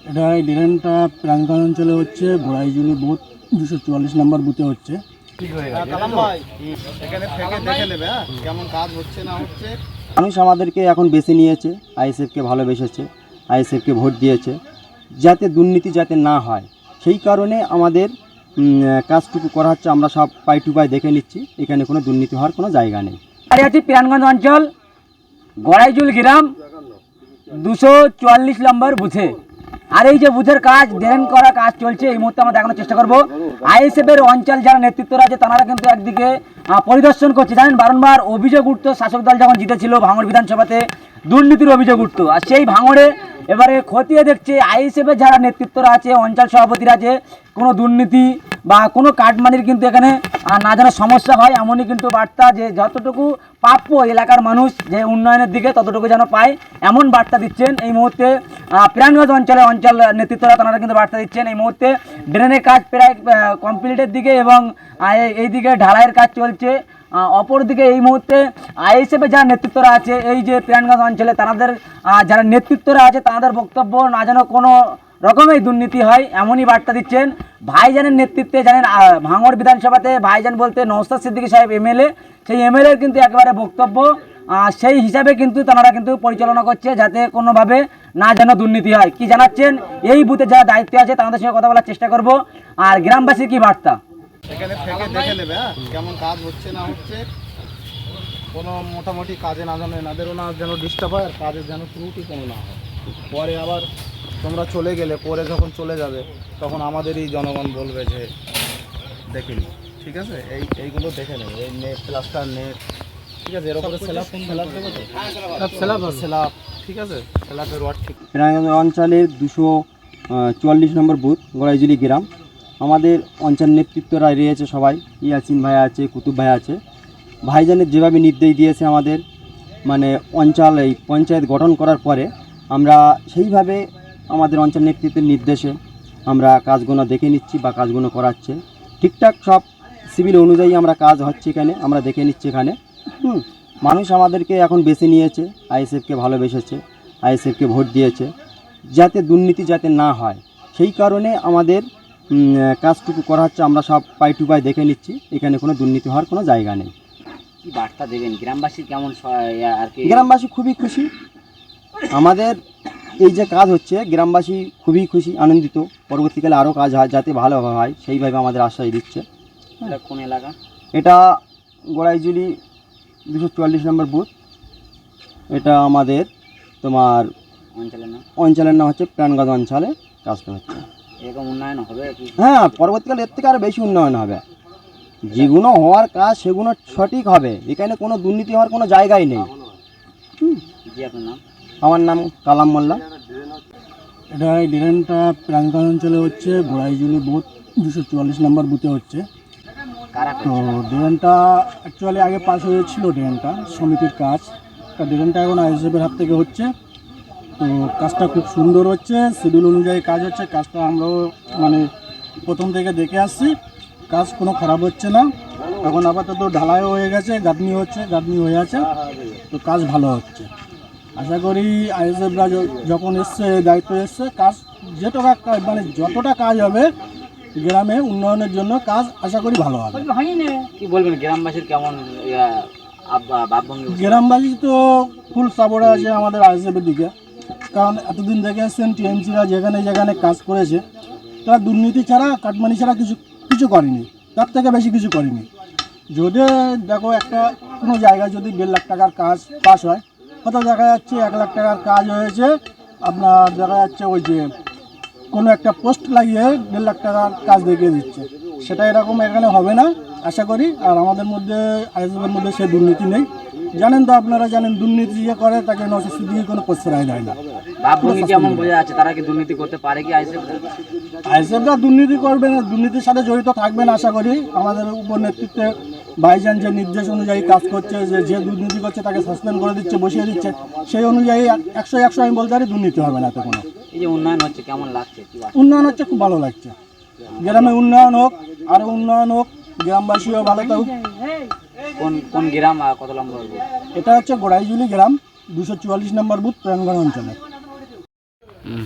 এটা এই ড্রেনটা প্রাণগঞ্জ অঞ্চলে হচ্ছে, গোড়াইজুলি বুথ 244 নম্বর বুথে হচ্ছে। মানুষ আমাদেরকে এখন বেছে নিয়েছে, আইএসএফকে ভালোবেসেছে, আইএসএফকে ভোট দিয়েছে, যাতে দুর্নীতি যাতে না হয় সেই কারণে আমাদের কাজটুকু করা হচ্ছে। আমরা সব পাই টু পাই দেখে নিচ্ছি, এখানে কোনো দুর্নীতি হওয়ার কোনো জায়গা নেই। আছি প্রাণগঞ্জ অঞ্চল গড়াইজুল গ্রাম 244 নম্বর বুথে। আর এই যে বুথের কাজ ড্রেন করা কাজ চলছে, এই মুহূর্তে আমরা দেখানোর চেষ্টা করব। আইএসএফের অঞ্চল যারা নেতৃত্বরা আছে তারা কিন্তু একদিকে পরিদর্শন করছে। জানেন, বারংবার অভিযোগ উঠত শাসক দল যখন জিতেছিল ভাঙড় বিধানসভাতে দুর্নীতির অভিযোগ উঠত, আর সেই ভাঙড়ে এবারে খতিয়ে দেখছে আইএসএফের যারা নেতৃত্বরা আছে, অঞ্চল সভাপতিরা আছে, কোনো দুর্নীতি বা কোনো কাটমানির কিন্তু এখানে না যেন সমস্যা হয়, এমনই কিন্তু বার্তা যে যতটুকু প্রাপ্য এলাকার মানুষ যে উন্নয়নের দিকে ততটুকু যেন পায়, এমন বার্তা দিচ্ছেন এই মুহূর্তে প্রাণগঞ্জ অঞ্চল নেতৃত্বরা। তারা কিন্তু বার্তা দিচ্ছেন এই মুহূর্তে ড্রেনের কাজ প্রায় কমপ্লিটের দিকে এবং এইদিকে ঢালাইয়ের কাজ চলছে। অপরদিকে এই মুহূর্তে আইএসএফের যারা নেতৃত্বরা আছে এই যে প্রাণগঞ্জ অঞ্চলে, তাদের যারা নেতৃত্বরা আছে তাদের বক্তব্য না যেন কোনো রকমের দুর্নীতি হয়, এমনই বার্তা দিচ্ছেন ভাইজানের নেতৃত্বে। জানেন, ভাঙড় বিধানসভাতে ভাইজান বলতে নওশাদ সিদ্দিকী সাহেব এমএলএ, সেই এমএলএর কিন্তু একেবারে বক্তব্য সেই হিসাবে কিন্তু তারা কিন্তু পরিচালনা করছে, যাতে কোনোভাবে না যেন দুর্নীতি হয়। কি জানাচ্ছেন এই বুথে যারা দায়িত্বে আছে তাদের সঙ্গে কথা বলার চেষ্টা করব। আর গ্রামবাসীর কি বার্তা এখানে থেকে দেখে নেবে কেমন কাজ হচ্ছে না হচ্ছে, কোনো মোটামুটি কাজে না যেন এনাদেরও না যেন ডিস্টার্ব হয়, আর কাজের যেন ত্রুটি কোনো না হয়। পরে আবার তোমরা চলে গেলে, পরে যখন চলে যাবে তখন আমাদেরই জনগণ বলবে যে দেখিনি। ঠিক আছে, এইগুলো দেখে নেবে, এই নেট প্লাস্টার নেট, ঠিক আছে, এর উপরে স্ল্যাব দেবে তো স্ল্যাব, ঠিক আছে, স্ল্যাবের ওয়ার্ড ঠিক। প্রাণগঞ্জ অঞ্চলের 244 নম্বর বুথ গোড়াইজুলি গ্রাম। আমাদের অঞ্চল নেতৃত্বরা রয়েছে সবাই, ইয়াসিন ভাই আছে, কুতুব ভাই আছে। ভাইজানের যেভাবে নির্দেশ দিয়েছে আমাদের মানে অঞ্চল এই পঞ্চায়েত গঠন করার পরে আমরা সেইভাবে আমাদের অঞ্চল নেতৃত্বের নির্দেশে আমরা কাজগুলো দেখে নিচ্ছি বা কাজগুলো করাচ্ছে ঠিকঠাক সব সিভিল অনুযায়ী আমরা কাজ হচ্ছে এখানে, আমরা দেখে নিচ্ছি এখানে। মানুষ আমাদেরকে এখন বেছে নিয়েছে, আইএসএফকে ভালোবেসেছে, আইএসএফকে ভোট দিয়েছে, যাতে দুর্নীতি যাতে না হয় সেই কারণে আমাদের কাজটুকু করা হচ্ছে। আমরা সব পাই টু পাই দেখে নিচ্ছি, এখানে কোনো দুর্নীতি হওয়ার কোনো জায়গা নেই। কি বার্তা দেবেন গ্রামবাসী? কেমন আর কি গ্রামবাসী খুবই খুশি, আমাদের এই যে কাজ হচ্ছে গ্রামবাসী খুবই খুশি, আনন্দিত। পরবর্তীকালে আরও কাজ হয় যাতে ভালো হয় সেইভাবে আমাদের আশ্বাস দিচ্ছে। এটা কোন এলাকা? এটা গোড়াইজুলি 244 নম্বর বুথ। এটা আমাদের তোমার অঞ্চলের নাম হচ্ছে প্রাণগঞ্জ অঞ্চলে কাজটা হচ্ছে। এরকম উন্নয়ন হবে? হ্যাঁ, পরবর্তীকালে এর থেকে আরও বেশি উন্নয়ন হবে। যেগুলো হওয়ার কাজ সেগুলো সঠিক হবে, এখানে কোনো দুর্নীতি হওয়ার কোনো জায়গাই নেই। আপনার নাম? আমার নাম কালাম মোল্লা। এটা এই ড্রেনটা প্রাণগঞ্জ অঞ্চলে হচ্ছে, গোড়াইজুলি বুথ 244 নম্বর বুথে হচ্ছে। তো ড্রেনটা অ্যাকচুয়ালি আগে পাস হয়েছিল, ড্রেনটা সমিতির কাজ, তা ড্রেনটা এখন আইএসএফের হাত থেকে হচ্ছে। তো কাজটা খুব সুন্দর হচ্ছে, শিডিউল অনুযায়ী কাজ হচ্ছে। কাজটা আমরাও মানে প্রথম থেকে দেখে আসছি, কাজ কোনো খারাপ হচ্ছে না। এখন আপাতত ঢালাইও হয়ে গেছে, গাঁথনি হচ্ছে, গাঁথনি হয়ে আছে, তো কাজ ভালো হচ্ছে। আশা করি আইএসএফরা যখন এসছে, দায়িত্ব এসছে, কাজ যেটুকা মানে যতটা কাজ হবে গ্রামে উন্নয়নের জন্য কাজ আশা করি ভালো হবে। কি বলবেন গ্রামবাসীর কেমন গ্রামবাসী তো ফুল সাপোর্ট আছে আমাদের আইএসএফের দিকে, কারণ এতদিন দেখে এসছেন টিএমসিরা যেখানে যেখানে কাজ করেছে তারা দুর্নীতি ছাড়া কাটমানি ছাড়া কিছু করেনি, তার থেকে বেশি কিছু করেনি। যদি দেখো একটা কোনো জায়গায় যদি 1.5 লাখ টাকার কাজ পাস হয়, কোথাও দেখা যাচ্ছে 1 লাখ টাকার কাজ হয়েছে, আপনার দেখা যাচ্ছে ওই যে কোনো একটা পোস্ট লাগিয়ে 1.5 লাখ টাকার কাজ দেখিয়ে দিচ্ছে। সেটা এরকম এখানে হবে না আশা করি। আর আমাদের মধ্যে আইএসএফের মধ্যে সে দুর্নীতি নেই। জানেন তো, আপনারা জানেন দুর্নীতি যে করে তাকে নওশাদ সিদ্দিকী কোনো প্রশ্রয় দেয় না। কেমন বোঝা যাচ্ছে তারা কি দুর্নীতি করতে পারে? কি আইএসএফরা দুর্নীতি করবে না, দুর্নীতির সাথে জড়িত থাকবে না আশা করি। আমাদের উপর নেতৃত্বে ভাইজান যে নির্দেশ অনুযায়ী কাজ করছে, যে দুর্নীতি করছে তাকে সাসপেন্ড করে দিচ্ছে, বসিয়ে দিচ্ছে, সেই অনুযায়ী 100 আমি বলতে পারি দুর্নীতি হবে না। তো কোনো এই যে উন্নয়ন হচ্ছে কেমন লাগছে? উন্নয়ন হচ্ছে, খুব ভালো লাগছে। গ্রামে উন্নয়ন হোক, আরও উন্নয়ন হোক, গ্রামবাসীও ভালো থাকুক। কোন গ্রাম আর কত নম্বর? এটা হচ্ছে গোড়াইজুলি গ্রাম 244 নম্বর বুথ প্রাণগঞ্জ অঞ্চলে। হুম।